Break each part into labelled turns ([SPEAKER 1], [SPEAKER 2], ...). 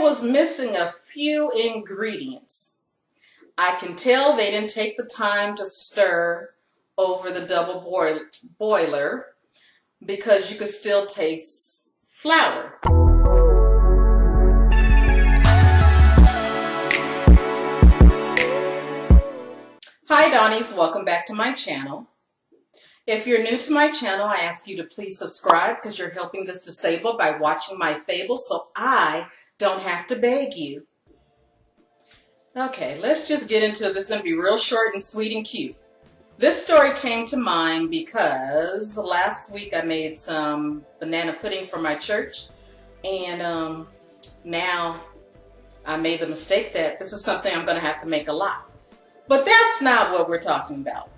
[SPEAKER 1] was missing a few ingredients. I can tell they didn't take the time to stir over the double boiler because you could still taste flour. Hi Dawnies, welcome back to my channel. If you're new to my channel, I ask you to please subscribe because you're helping this disable by watching my fables so I don't have to beg you. Okay, let's just get into it. This is going to be real short and sweet and cute. This story came to mind because last week I made some banana pudding for my church, and now I made the mistake that this is something I'm going to have to make a lot. But that's not what we're talking about.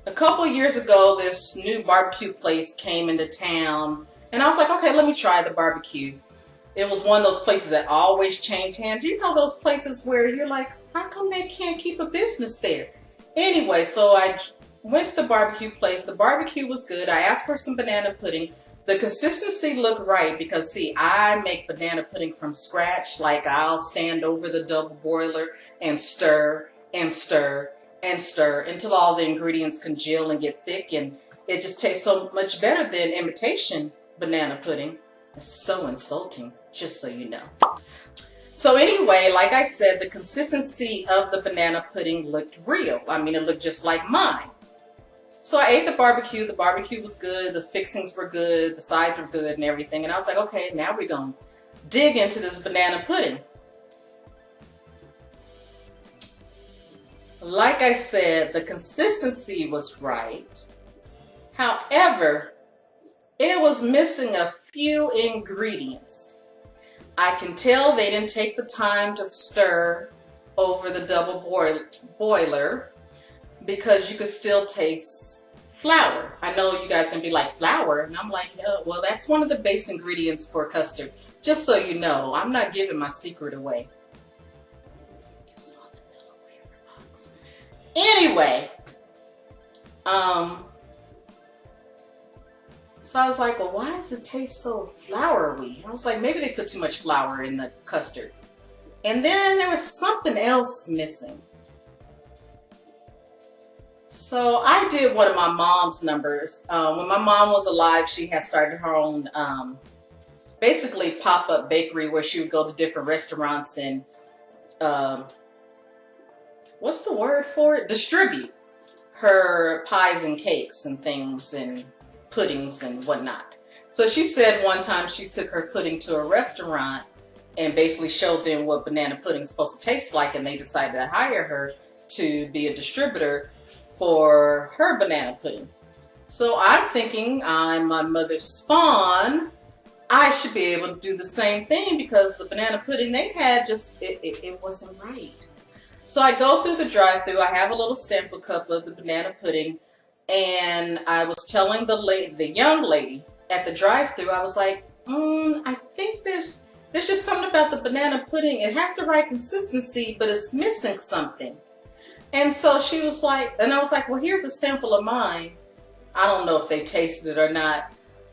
[SPEAKER 1] A couple years ago, this new barbecue place came into town, and I was like, okay, let me try the barbecue. It was one of those places that always change hands. You know those places where you're like, how come they can't keep a business there? Anyway, so I went to the barbecue place. The barbecue was good. I asked for some banana pudding. The consistency looked right because, see, I make banana pudding from scratch. Like, I'll stand over the double boiler and stir and stir and stir until all the ingredients congeal and get thick, and it just tastes so much better than imitation banana pudding. It's so insulting, just so you know. So anyway, like I said, the consistency of the banana pudding looked real. I mean, it looked just like mine. So I ate the barbecue. The barbecue was good. The fixings were good. The sides were good and everything. And I was like, okay, now we're going to dig into this banana pudding. Like I said, the consistency was right. However, it was missing a few ingredients. I can tell they didn't take the time to stir over the double boiler because you could still taste flour. I know you guys are going to be like, flour? And I'm like, yeah, well, that's one of the base ingredients for custard. Just so you know, I'm not giving my secret away. Anyway, so I was like, well, why does it taste so floury? I was like, maybe they put too much flour in the custard. And then there was something else missing. So I did one of my mom's numbers. When my mom was alive, she had started her own, basically pop-up bakery where she would go to different restaurants and, what's the word for it? Distribute her pies and cakes and things and puddings and whatnot. So she said one time she took her pudding to a restaurant and basically showed them what banana pudding is supposed to taste like, and they decided to hire her to be a distributor for her banana pudding. So I'm thinking, I'm my mother's spawn, I should be able to do the same thing because the banana pudding they had just, it wasn't right. So I go through the drive-thru. I have a little sample cup of the banana pudding, and I was telling the young lady at the drive-thru, I was like, I think there's just something about the banana pudding. It has the right consistency, but it's missing something. And so she was like, and I was like, well, here's a sample of mine. I don't know if they tasted it or not,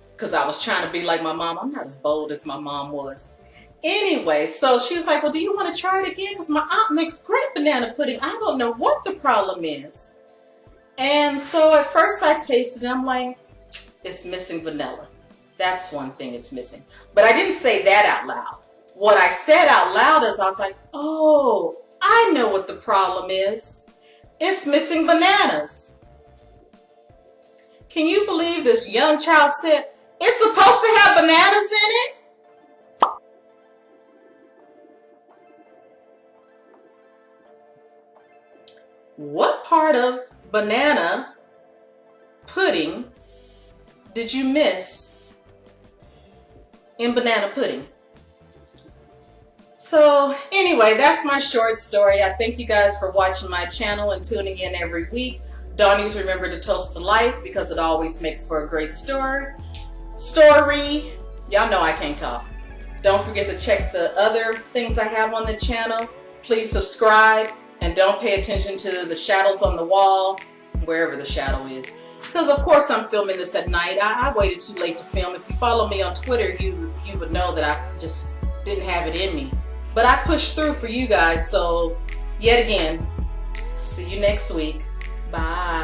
[SPEAKER 1] because I was trying to be like my mom. I'm not as bold as my mom was. Anyway, so she was like, well, do you want to try it again? Because my aunt makes great banana pudding. I don't know what the problem is. And so at first I tasted it. I'm like, it's missing vanilla. That's one thing it's missing. But I didn't say that out loud. What I said out loud is I was like, oh, I know what the problem is. It's missing bananas. Can you believe this young child said, it's supposed to have bananas in it? What part of banana pudding did you miss in banana pudding? So anyway, that's my short story. I thank you guys for watching my channel and tuning in every week. Dawnies, remember to toast to life because it always makes for a great story. Y'all know I can't talk. Don't forget to check the other things I have on the channel. Please subscribe. And don't pay attention to the shadows on the wall, wherever the shadow is. Because of course I'm filming this at night. I waited too late to film. If you follow me on Twitter, you would know that I just didn't have it in me. But I pushed through for you guys. So yet again, see you next week. Bye.